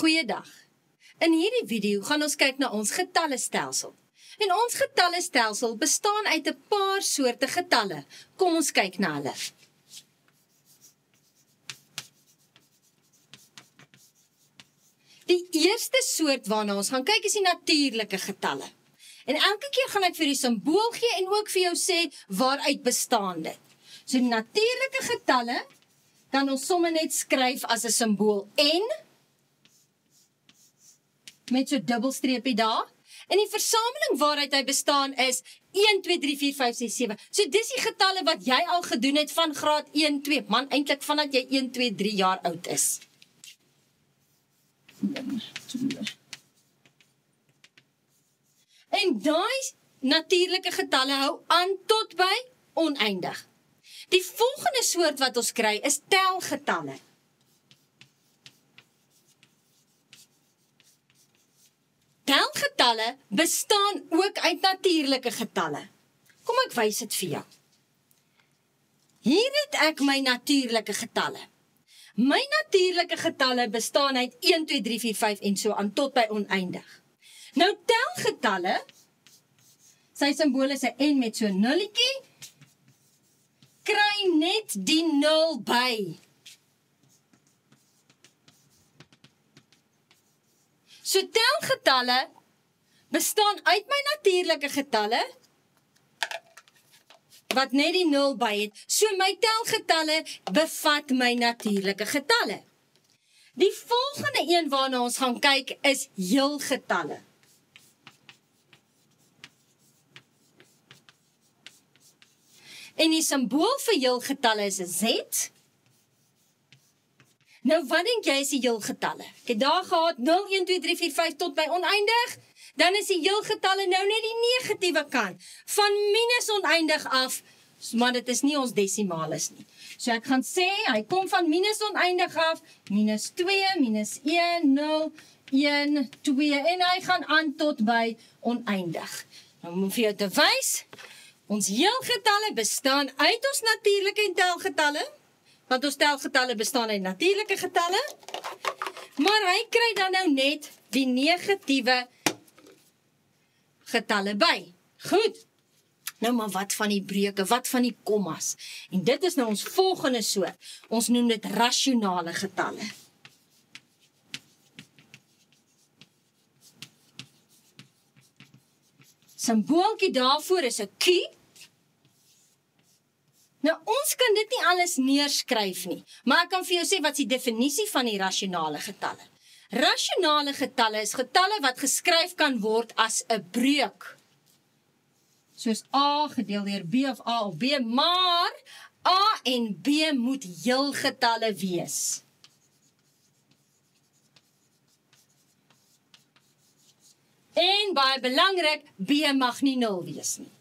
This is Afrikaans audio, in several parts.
Goeiedag. In hierdie video gaan ons kyk na ons getallestelsel. En ons getallestelsel bestaan uit 'n paar soorte getalle. Kom ons kyk na hulle. Die eerste soort waarna ons gaan kyk is die natuurlike getalle. En elke keer gaan ek vir die simbool gee en ook vir jou sê waaruit bestaan dit. So die natuurlike getalle kan ons sommer net skryf as 'n simbool N met so dubbelstreepie daar. En die versameling waaruit hy bestaan is 1, 2, 3, 4, 5, 6, 7. So dis die getalle wat jy al gedoen het van graad 1, 2. Man, eintlik vandat jy 1, 2, 3 jaar oud is. En daai natuurlike getalle hou aan tot by oneindig. Die volgende soort wat ons kry is telgetalle. Telgetalle bestaan ook uit natuurlike getalle. Kom ek wys dit vir jou. Hier het ek my natuurlike getalle. My natuurlike getalle bestaan uit 1, 2, 3, 4, 5 en so aan tot by oneindig. Nou telgetalle, sy simbool is 'n N met so 'n nulletjie, kry net die 0 by. So telgetalle bestaan uit my natuurlike getalle, wat net die 0 by het. So my telgetalle bevat my natuurlike getalle. Die volgende een waarna ons gaan kyk is heelgetalle. En die simbool vir heelgetalle is 'n Z. Nou wat dink jy is die heelgetalle? Ek het daar gehad 0, 1, 2, 3, 4, 5 tot by oneindig. Dan is die heelgetalle nou net die negatiewe kant. Van minus oneindig af, maar dit is nie ons desimales nie. So ek gaan sê, hy kom van minus oneindig af, minus 2, minus 1, 0, 1, 2, en hy gaan aan tot by oneindig. Nou om vir jou te wys, ons heelgetalle bestaan uit ons natuurlike en telgetalle, want ons telgetalle bestaan uit natuurlike getalle, maar hy kry dan nou net die negatiewe getalle by. Goed, nou maar wat van die breuke, wat van die kommas? En dit is nou ons volgende soort. Ons noem dit rasionale getalle. Simbooltjie daarvoor is 'n Q. Nou, ons kan dit nie alles neerskryf nie, maar ek kan vir jou sê wat is die definisie van die rasionale getalle. Rasionale getalle is getalle wat geskryf kan word as 'n breuk. Soos A gedeel deur B of A of B, maar A en B moet heelgetalle wees. En baie belangrik, B mag nie 0 wees nie.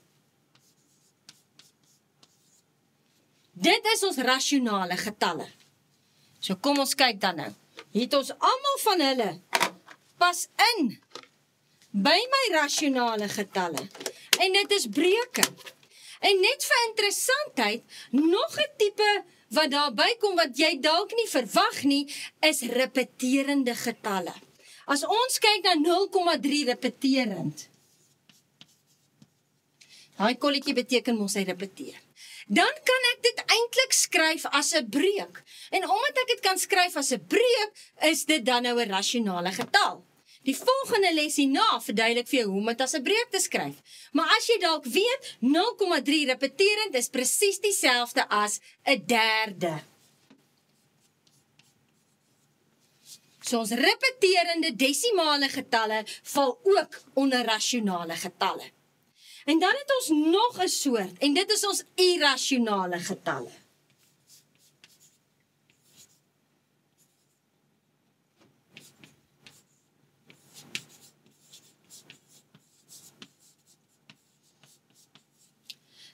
Dit is ons rasionale getalle. So kom ons kyk dan nou. Hier het ons almal van hulle pas in by my rasionale getalle. En dit is breuke. En net vir interessantheid, nog 'n tipe wat daarby kom wat jy dalk nie verwag nie, is repeterende getalle. As ons kyk na 0,3 repeterend, daai kolletjie beteken mos hy repeteer. Dan kan ek dit eintlik skryf as 'n breuk. En omdat ek dit kan skryf as 'n breuk, is dit dan nou 'n rasionale getal. Die volgende les hierna verduidelik vir jou hoe om dit as 'n breuk te skryf. Maar as jy dalk weet, 0,3 repeterend is presies dieselfde as 'n derde. So ons repeterende desimale getalle val ook onder rasionale getalle. En dan het ons nog 'n soort, en dit is ons irrasionale getalle.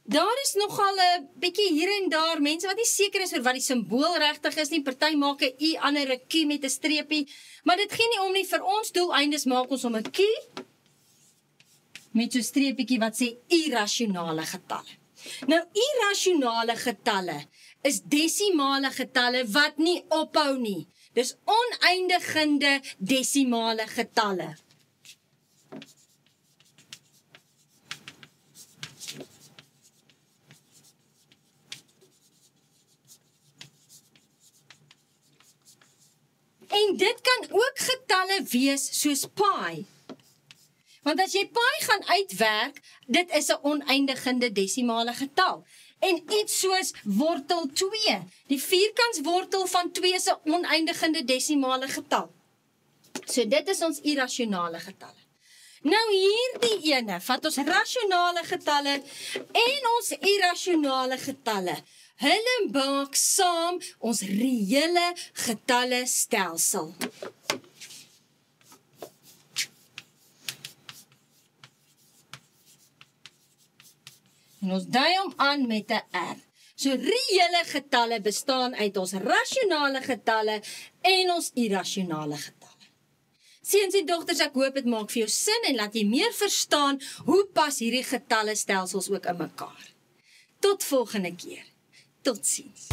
Daar is nogal 'n bietjie hier en daar mense wat nie seker is oor wat die simbool regtig is nie. Party maak 'n I, ander 'n Q met 'n streepie, maar dit gee nie om nie. Vir ons doeleindes maak ons om 'n Q met so 'n streepietjie wat sê irrasionale getalle. Nou irrasionale getalle is desimale getalle wat nie ophou nie. Dis oneindigende desimale getalle. En dit kan ook getalle wees soos pi. Want as jy pi gaan uitwerk, dit is 'n oneindigende desimale getal. En iets soos wortel 2, die vierkantswortel van 2 is 'n oneindigende desimale getal. So dit is ons irrasionale getalle. Nou hierdie ene, vat ons rasionale getalle en ons irrasionale getalle. Hulle maak saam ons reële getalle stelsel. En ons dui hom aan met 'n R. So reële getalle bestaan uit ons rasionale getalle en ons irrasionale getalle. Seuns en dogters, ek hoop dit maak vir jou sin en laat jy meer verstaan hoe pas hierdie getalle stelsels ook in mekaar. Tot volgende keer. Totsiens.